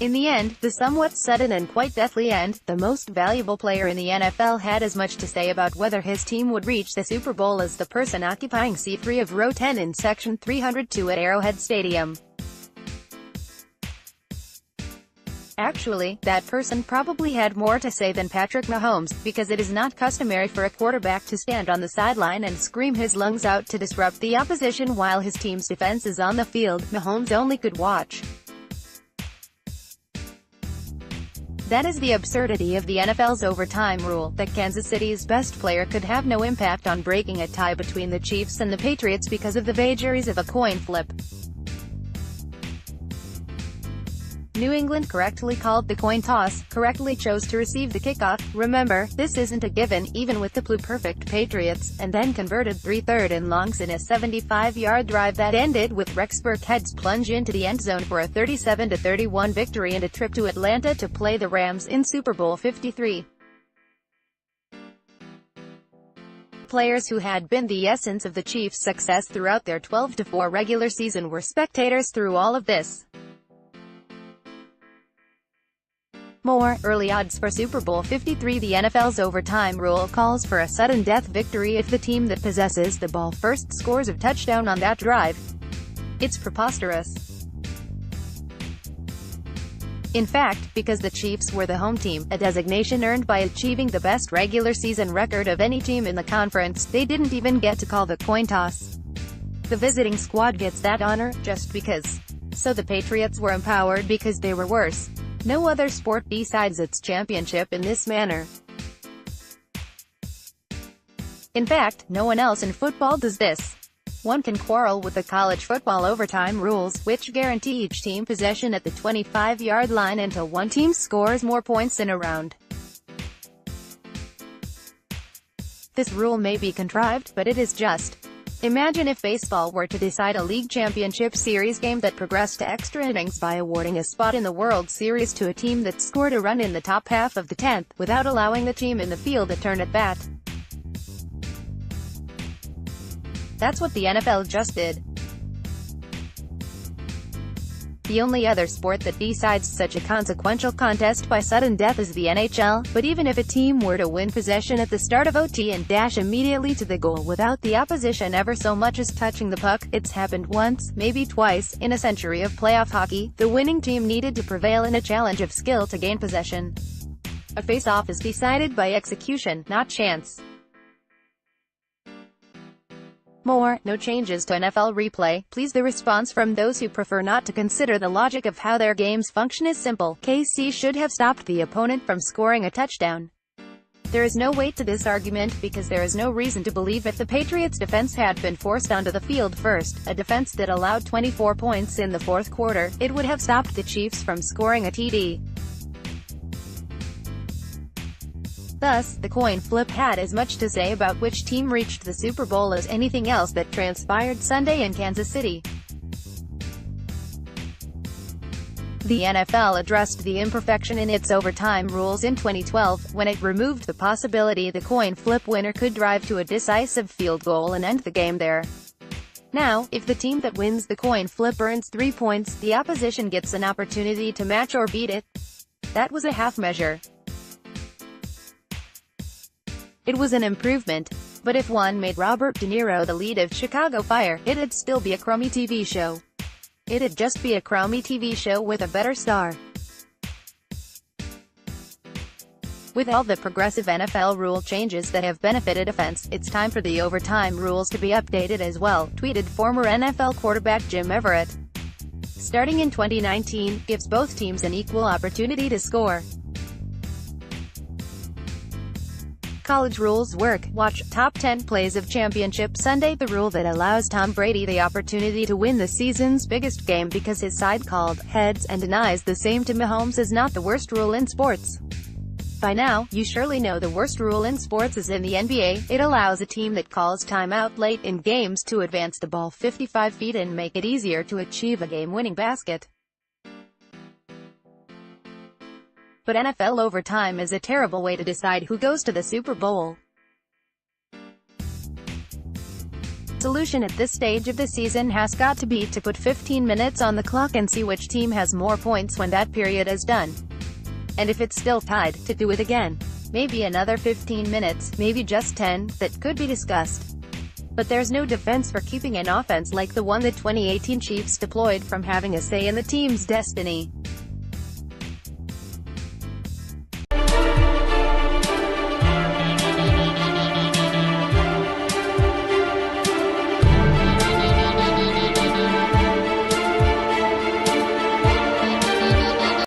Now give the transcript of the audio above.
In the end, the somewhat sudden and quite deathly end, the most valuable player in the NFL had as much to say about whether his team would reach the Super Bowl as the person occupying Seat 3 of Row 10 in Section 302 at Arrowhead Stadium. Actually, that person probably had more to say than Patrick Mahomes, because it is not customary for a quarterback to stand on the sideline and scream his lungs out to disrupt the opposition while his team's defense is on the field. Mahomes only could watch. That is the absurdity of the NFL's overtime rule, that Kansas City's best player could have no impact on breaking a tie between the Chiefs and the Patriots because of the vagaries of a coin flip. New England correctly called the coin toss, correctly chose to receive the kickoff. Remember, this isn't a given, even with the pluperfect Patriots, and then converted 3 3rd-and-longs in a 75-yard drive that ended with Rex Burkhead's plunge into the end zone for a 37-31 victory and a trip to Atlanta to play the Rams in Super Bowl 53. Players who had been the essence of the Chiefs' success throughout their 12-4 regular season were spectators through all of this. More early odds for Super Bowl 53. The NFL's overtime rule calls for a sudden death victory if the team that possesses the ball first scores a touchdown on that drive. It's preposterous. In fact, because the Chiefs were the home team, a designation earned by achieving the best regular season record of any team in the conference, they didn't even get to call the coin toss. The visiting squad gets that honor, just because. So the Patriots were empowered because they were worse. No other sport decides its championship in this manner. In fact, no one else in football does this. One can quarrel with the college football overtime rules, which guarantee each team possession at the 25-yard line until one team scores more points in a round. This rule may be contrived, but it is just. Imagine if baseball were to decide a league championship series game that progressed to extra innings by awarding a spot in the World Series to a team that scored a run in the top half of the 10th, without allowing the team in the field a turn at bat. That's what the NFL just did. The only other sport that decides such a consequential contest by sudden death is the NHL, but even if a team were to win possession at the start of OT and dash immediately to the goal without the opposition ever so much as touching the puck, it's happened once, maybe twice, in a century of playoff hockey. The winning team needed to prevail in a challenge of skill to gain possession. A face-off is decided by execution, not chance. More, no changes to NFL replay, please. The response from those who prefer not to consider the logic of how their games function is simple. KC should have stopped the opponent from scoring a touchdown. There is no weight to this argument, because there is no reason to believe if the Patriots' defense had been forced onto the field first, a defense that allowed 24 points in the fourth quarter, it would have stopped the Chiefs from scoring a TD. Thus, the coin flip had as much to say about which team reached the Super Bowl as anything else that transpired Sunday in Kansas City. The NFL addressed the imperfection in its overtime rules in 2012, when it removed the possibility the coin flip winner could drive to a decisive field goal and end the game there. Now, if the team that wins the coin flip earns 3 points, the opposition gets an opportunity to match or beat it. That was a half measure. It was an improvement. But if one made Robert De Niro the lead of Chicago Fire, it'd still be a crummy TV show. It'd just be a crummy TV show with a better star. With all the progressive NFL rule changes that have benefited offense, it's time for the overtime rules to be updated as well, tweeted former NFL quarterback Jim Everett. Starting in 2019, gives both teams an equal opportunity to score. College rules work. Watch Top 10 Plays of Championship Sunday, the rule that allows Tom Brady the opportunity to win the season's biggest game because his side called heads and denies the same to Mahomes, is not the worst rule in sports. By now, you surely know the worst rule in sports is in the NBA. It allows a team that calls timeout late in games to advance the ball 55 feet and make it easier to achieve a game-winning basket. But NFL overtime is a terrible way to decide who goes to the Super Bowl. solution at this stage of the season has got to be to put 15 minutes on the clock and see which team has more points when that period is done. And if it's still tied, to do it again. Maybe another 15 minutes, maybe just 10, that could be discussed. But there's no defense for keeping an offense like the one the 2018 Chiefs deployed from having a say in the team's destiny.